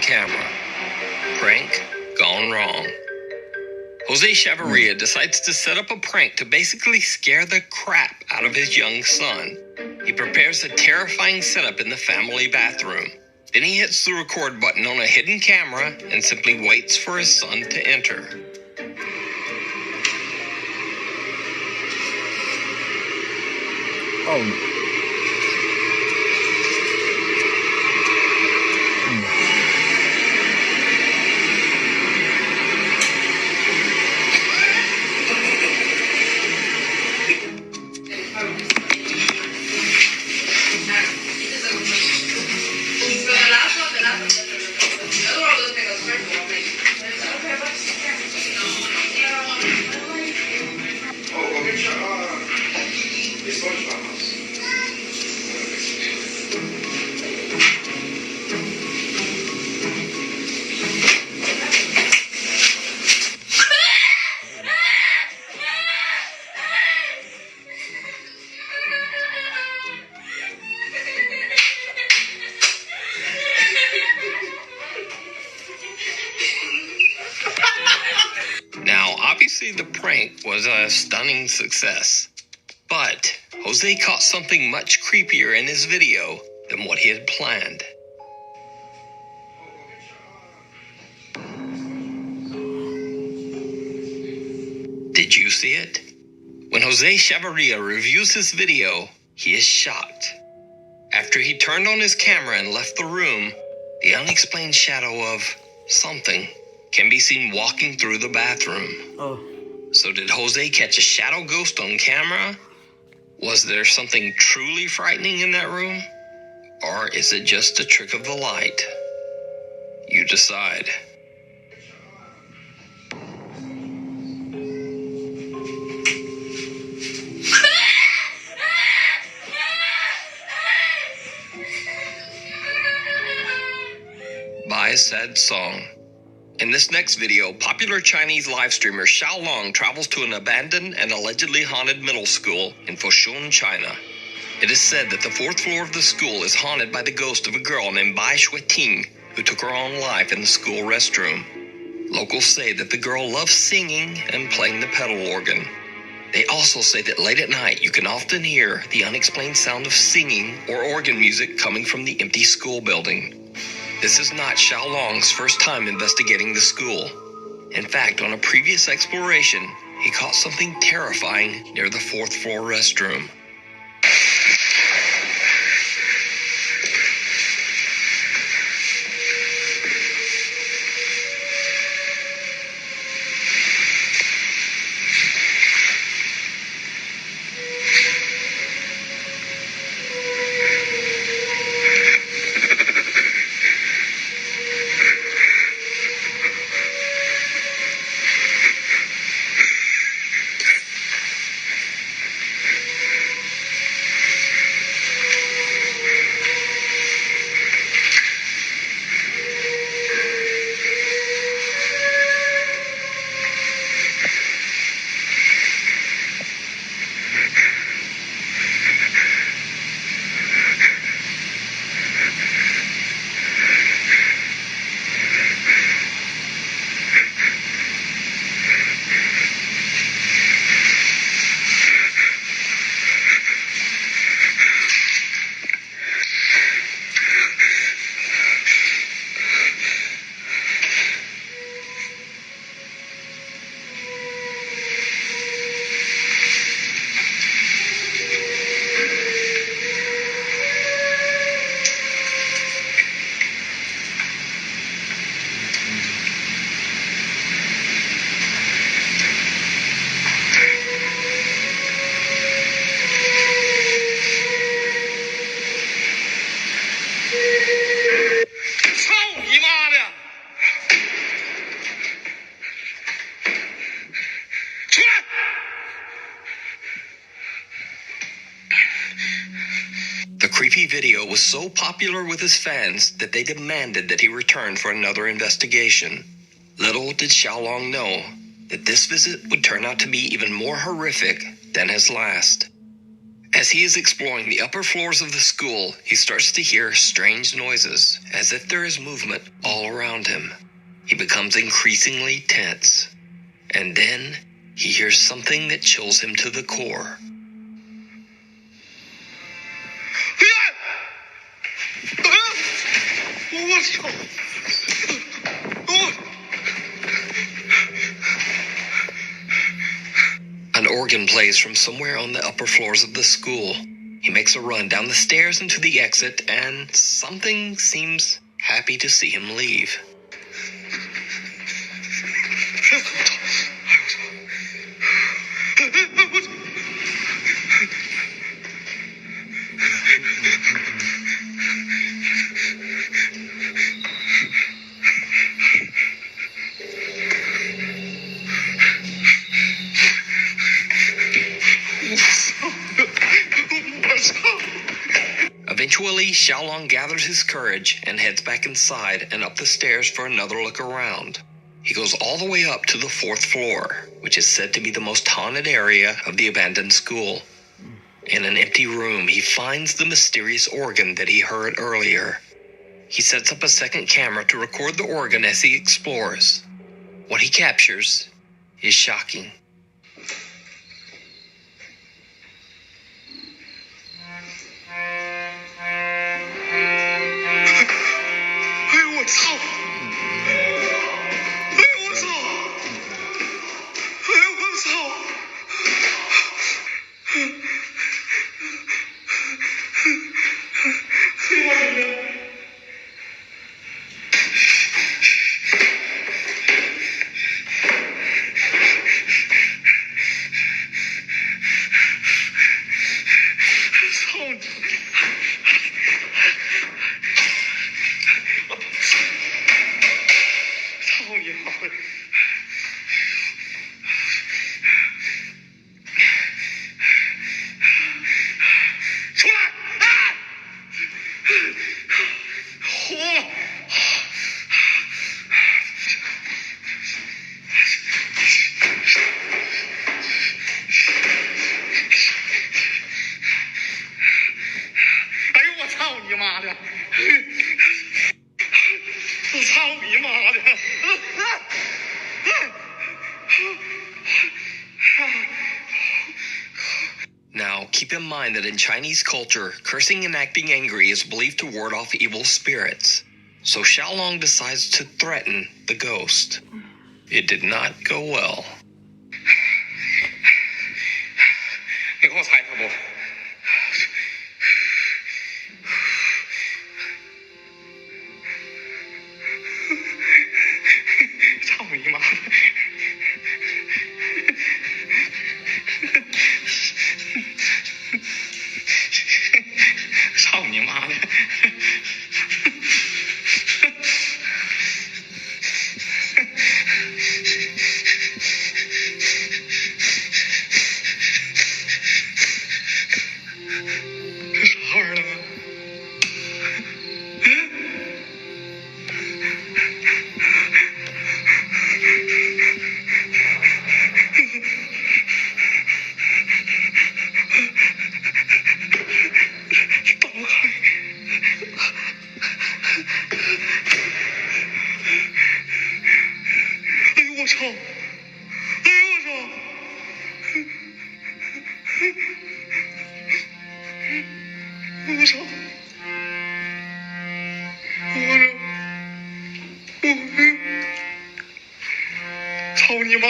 camera. Prank gone wrong. Jose Chavarria decides to set up a prank to basically scare the crap out of his young son. He prepares a terrifying setup in the family bathroom. Then he hits the record button on a hidden camera and simply waits for his son to enter. Oh. Now, obviously the prank was a stunning success, but Jose caught something much creepier in his video than what he had planned. Did you see it? When Jose Chavarria reviews his video, he is shocked. After he turned on his camera and left the room, the unexplained shadow of something can be seen walking through the bathroom. Oh. So did Jose catch a shadow ghost on camera? Was there something truly frightening in that room? Or is it just a trick of the light? You decide. By a sad song. In this next video, popular Chinese live streamer Xiaolong travels to an abandoned and allegedly haunted middle school in Foshun, China. It is said that the fourth floor of the school is haunted by the ghost of a girl named Bai Shuiting, who took her own life in the school restroom. Locals say that the girl loves singing and playing the pedal organ. They also say that late at night you can often hear the unexplained sound of singing or organ music coming from the empty school building. This is not Xiaolong's first time investigating the school. In fact, on a previous exploration, he caught something terrifying near the fourth floor restroom. The creepy video was so popular with his fans that they demanded that he return for another investigation. Little did Xiaolong know that this visit would turn out to be even more horrific than his last. As he is exploring the upper floors of the school, he starts to hear strange noises, as if there is movement all around him. He becomes increasingly tense. And then he hears something that chills him to the core. An organ plays from somewhere on the upper floors of the school. He makes a run down the stairs into the exit, and something seems happy to see him leave. Eventually, Xiaolong gathers his courage and heads back inside and up the stairs for another look around. He goes all the way up to the 4th floor, which is said to be the most haunted area of the abandoned school. In an empty room, he finds the mysterious organ that he heard earlier. He sets up a second camera to record the organ as he explores. What he captures is shocking. Now, keep in mind that in Chinese culture, cursing and acting angry is believed to ward off evil spirits. So Xiaolong decides to threaten the ghost. It did not go well. 你给我擦一擦不？操你妈！操你妈的！这啥玩意儿啊？打不开！哎呦我操！哎呦我操！我操！操你妈！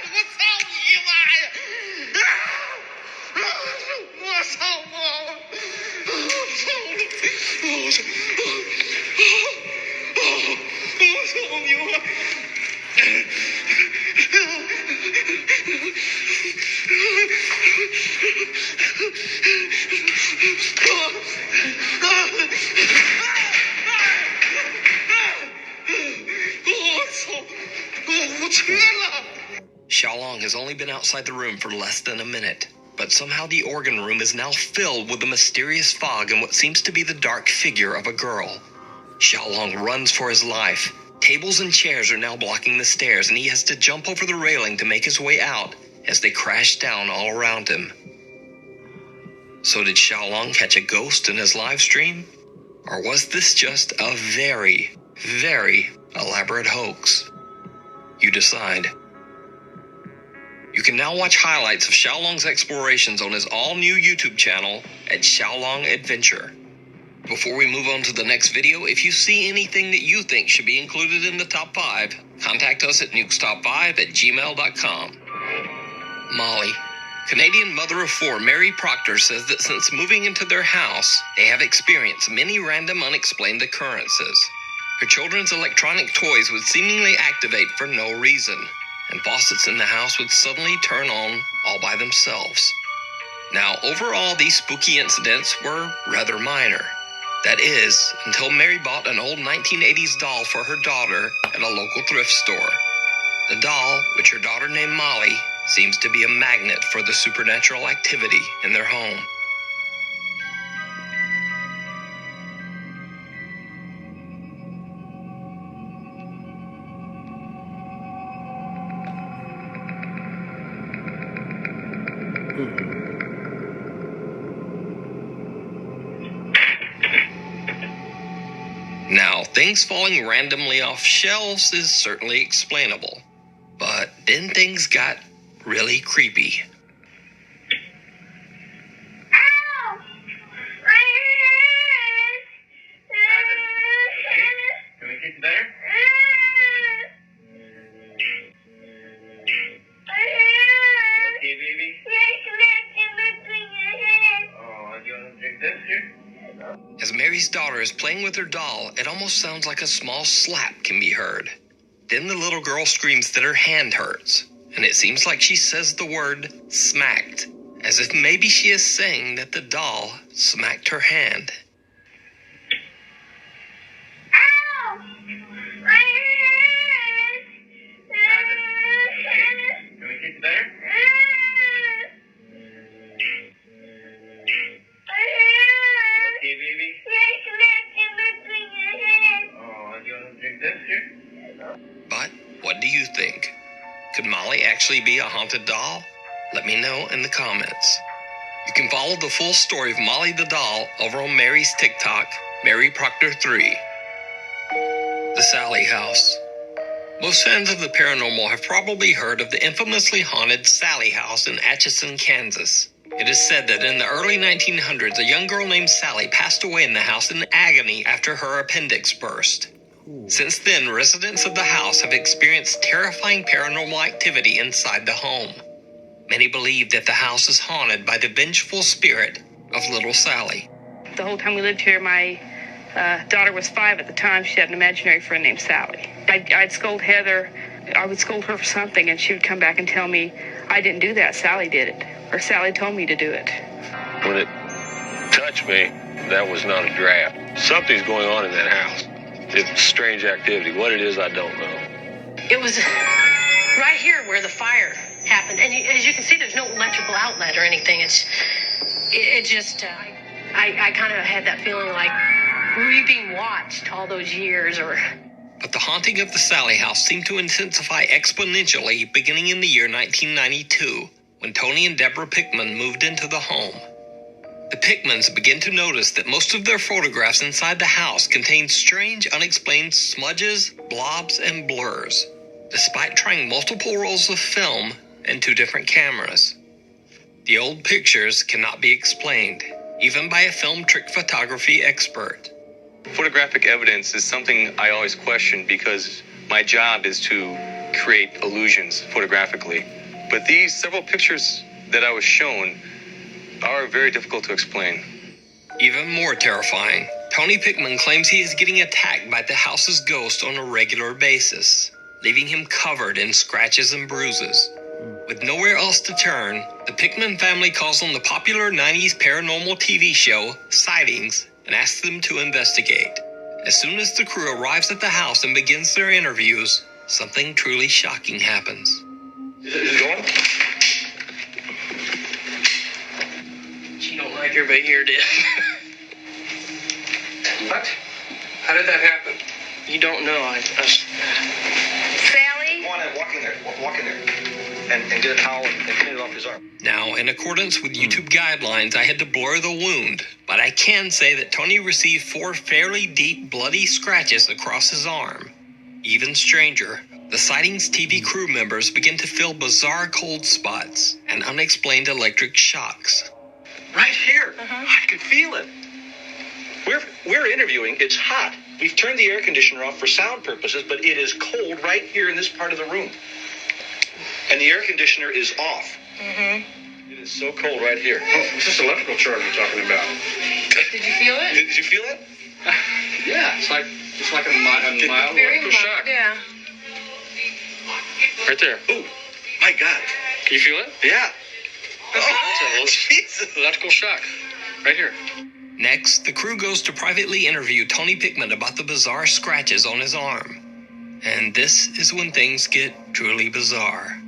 我操你妈呀！我操妈！我操你妈！我操！我去了！ Xiaolong has only been outside the room for less than a minute, but but somehow the organ room is now filled with a mysterious fog and what seems to be the dark figure of a girl. Xiaolong runs for his life. Tables and chairs are now blocking the stairs, and he has to jump over the railing to make his way out as they crash down all around him. So did Xiaolong catch a ghost in his live stream? Or was this just a very, very elaborate hoax? You decide. You can now watch highlights of Xiaolong's explorations on his all-new YouTube channel at Xiaolong Adventure. Before we move on to the next video, if you see anything that you think should be included in the top 5, contact us at nukestop5@gmail.com. Molly. Canadian mother of 4 Mary Proctor says that since moving into their house, they have experienced many random unexplained occurrences. Her children's electronic toys would seemingly activate for no reason, and faucets in the house would suddenly turn on all by themselves. Now, overall, these spooky incidents were rather minor. That is, until Mary bought an old 1980s doll for her daughter at a local thrift store. The doll, which her daughter named Molly, seems to be a magnet for the supernatural activity in their home. Now, things falling randomly off shelves is certainly explainable, but then things got really creepy. Ow! Can we get better? Okay, baby? Oh, do you want to drink this here? As Mary's daughter is playing with her doll, it almost sounds like a small slap can be heard. Then the little girl screams that her hand hurts, and it seems like she says the word smacked, as if maybe she is saying that the doll smacked her hand. Ow! Can we get better? Okay, baby? Oh, do you want to drink this here? But what do you think? Could Molly actually be a haunted doll? Let me know in the comments. You can follow the full story of Molly the doll over on Mary's TikTok, Mary Proctor 3. The Sally House. Most fans of the paranormal have probably heard of the infamously haunted Sally House in Atchison, Kansas. It is said that in the early 1900s, a young girl named Sally passed away in the house in agony after her appendix burst. Since then, residents of the house have experienced terrifying paranormal activity inside the home. Many believe that the house is haunted by the vengeful spirit of little Sally. The whole time we lived here, my daughter was 5 at the time. She had an imaginary friend named Sally. I'd scold Heather. I would scold her for something, and she would come back and tell me, I didn't do that, Sally did it. Or Sally told me to do it. When it touched me, that was not a draft. Something's going on in that house. It's strange activity. What it is, I don't know. It was right here where the fire happened. And as you can see, there's no electrical outlet or anything. It just, I kind of had that feeling like, were you being watched all those years? But the haunting of the Sally House seemed to intensify exponentially beginning in the year 1992, when Tony and Deborah Pickman moved into the home. The Pickmans began to notice that most of their photographs inside the house contained strange, unexplained smudges, blobs, and blurs, despite trying multiple rolls of film and 2 different cameras. The old pictures cannot be explained, even by a film trick photography expert. Photographic evidence is something I always question because my job is to create illusions photographically. But these several pictures that I was shown are very difficult to explain. Even more terrifying, Tony Pickman claims he is getting attacked by the house's ghost on a regular basis, leaving him covered in scratches and bruises. With nowhere else to turn, the Pickman family calls on the popular 90s paranormal TV show, Sightings, and asks them to investigate. As soon as the crew arrives at the house and begins their interviews, something truly shocking happens. Is it going? everybody here did. What? How did that happen? You don't know. Sally? Walk in there. Walk in there. And get a towel and clean it off his arm. Now, in accordance with YouTube guidelines, I had to blur the wound, but I can say that Tony received 4 fairly deep, bloody scratches across his arm. Even stranger, the sightings TV crew members begin to feel bizarre cold spots and unexplained electric shocks. Right here. I could feel it. We're interviewing. It's hot. We've turned the air conditioner off for sound purposes, but it is cold right here in this part of the room. And the air conditioner is off. It is so cold right here. Oh, it's just electrical charge we're talking about. Did you feel it? Did you feel it? Yeah, it's like a mild electrical shock. Yeah. Right there. Ooh, my God. Can you feel it? Yeah. Oh, Jesus. electrical shock. Right here. Next, the crew goes to privately interview Tony Pickman about the bizarre scratches on his arm. And this is when things get truly bizarre.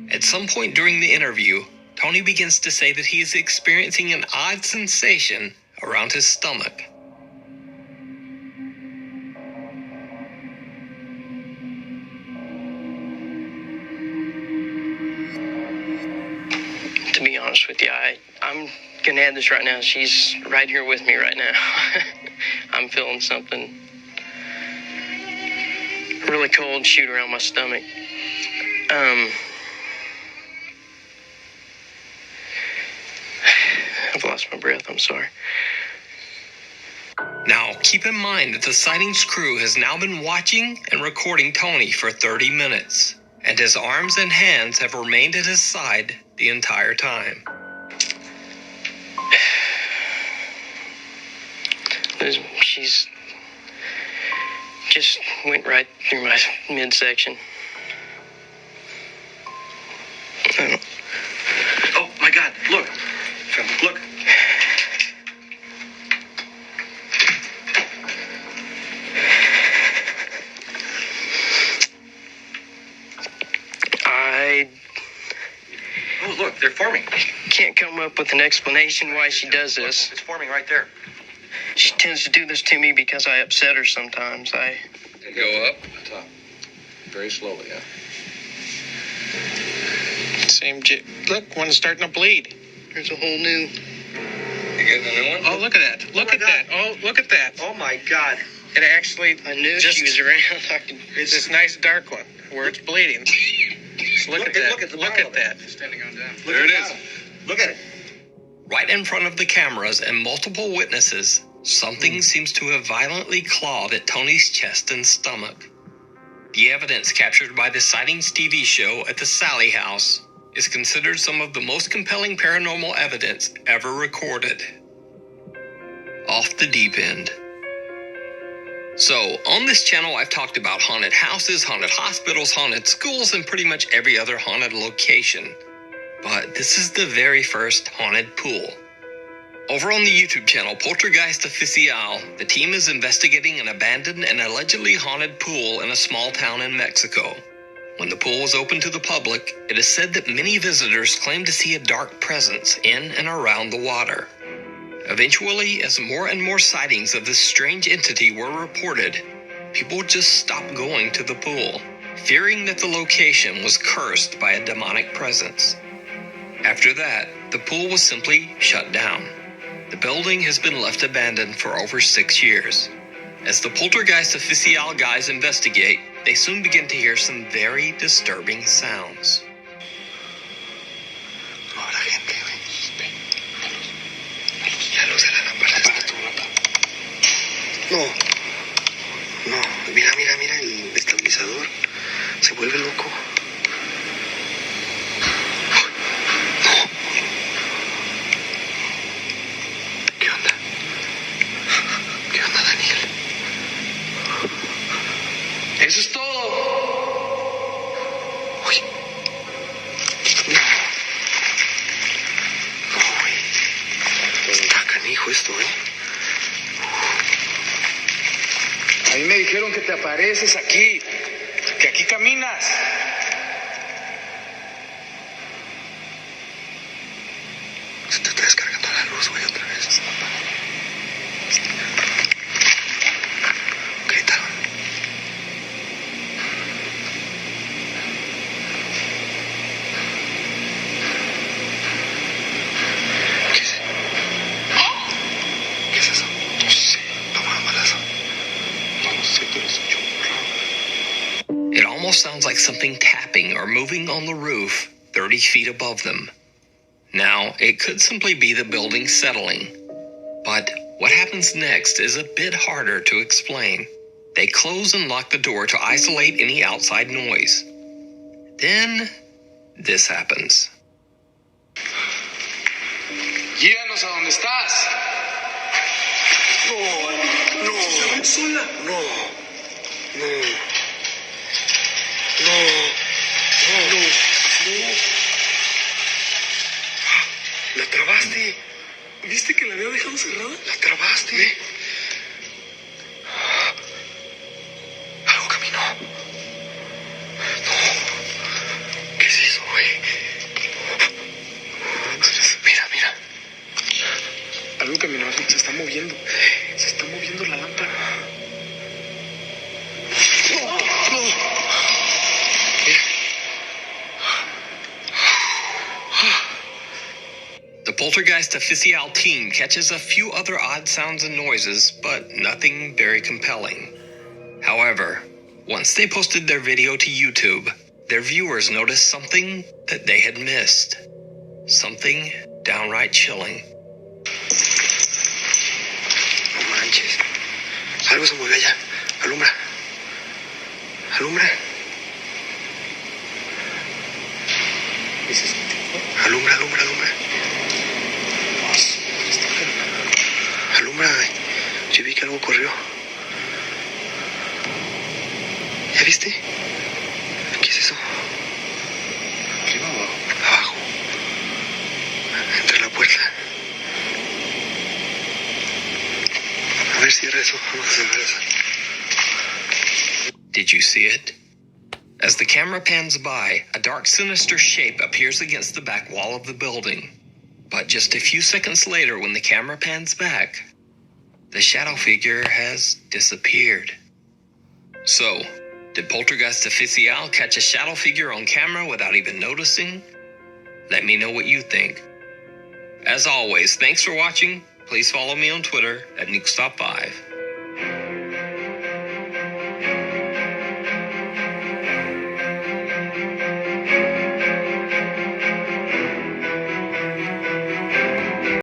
At some point during the interview, Tony begins to say that he is experiencing an odd sensation around his stomach. To be honest with you, I'm gonna add this right now. She's right here with me right now. I'm feeling something really cold shoot around my stomach. I've lost my breath. I'm sorry. Now, keep in mind that the sightings crew has now been watching and recording Tony for 30 minutes, and his arms and hands have remained at his side the entire time. She's just went right through my midsection. Oh, my God. Look. Look. Oh, look. They're forming. Can't come up with an explanation why she does this. It's forming right there. She tends to do this to me because I upset her sometimes. Go up. Top. Very slowly, yeah. Look, one's starting to bleed. There's a whole new... You get the new one? Oh, look at that. Look at that. Oh, look at that. Oh, my God. It actually I knew just she was around. it's this nice dark one where it's bleeding. Just look at that. Look at the Look bottom at of that. It's standing on down. There it is. Look at it. Right in front of the cameras and multiple witnesses, something seems to have violently clawed at Tony's chest and stomach. The evidence captured by the Sightings TV show at the Sally House is considered some of the most compelling paranormal evidence ever recorded. Off the deep end. So, on this channel I've talked about haunted houses, haunted hospitals, haunted schools, and pretty much every other haunted location. But this is the very first haunted pool. Over on the YouTube channel Poltergeist Oficial, the team is investigating an abandoned and allegedly haunted pool in a small town in Mexico. When the pool was open to the public, it is said that many visitors claim to see a dark presence in and around the water. Eventually, as more and more sightings of this strange entity were reported, people just stopped going to the pool, fearing that the location was cursed by a demonic presence. After that, the pool was simply shut down. The building has been left abandoned for over 6 years. As the Poltergeist Oficial guys investigate, they soon begin to hear some very disturbing sounds. No, mira el estabilizador. Se vuelve loco. No. ¿Qué onda? ¿Qué onda, Daniel? Eso es todo. Uy. No. Uy. Está canijo esto, A mí me dijeron que te apareces aquí, que aquí caminas. Se te está descargando la luz, güey, otra vez. Gritaron. ¿Qué es? ¿Qué es eso? No sé. Vamos a balazo. No sé, pero escucho un It almost sounds like something tapping or moving on the roof 30 feet above them. Now, it could simply be the building settling. But what happens next is a bit harder to explain. They close and lock the door to isolate any outside noise. Then, this happens. Guíanos a donde estás. No. Sola. No. ¿La trabaste? ¿Viste que la había dejado cerrada? ¿La trabaste? Algo caminó. No. ¿Qué es eso, güey? Mira. Algo caminó, se está moviendo. Se está moviendo la lámpara. The Poltergeist Official team catches a few other odd sounds and noises, but nothing very compelling. However, once they posted their video to YouTube, their viewers noticed something that they had missed. Something downright chilling. No manches. Algo se mueve allá. Alumbra. Alumbra. Alumbra. Yo vi que algo corrió. ¿Ya viste? ¿Qué es eso? ¿Arriba o abajo? Abajo. Entre la puerta. A ver, cierra eso. Vamos a cerrar eso. Did you see it? As the camera pans by, a dark, sinister shape appears against the back wall of the building. But just a few seconds later, when the camera pans back, the shadow figure has disappeared. So, did Poltergeist Official catch a shadow figure on camera without even noticing? Let me know what you think. As always, thanks for watching. Please follow me on Twitter at NukeStop5.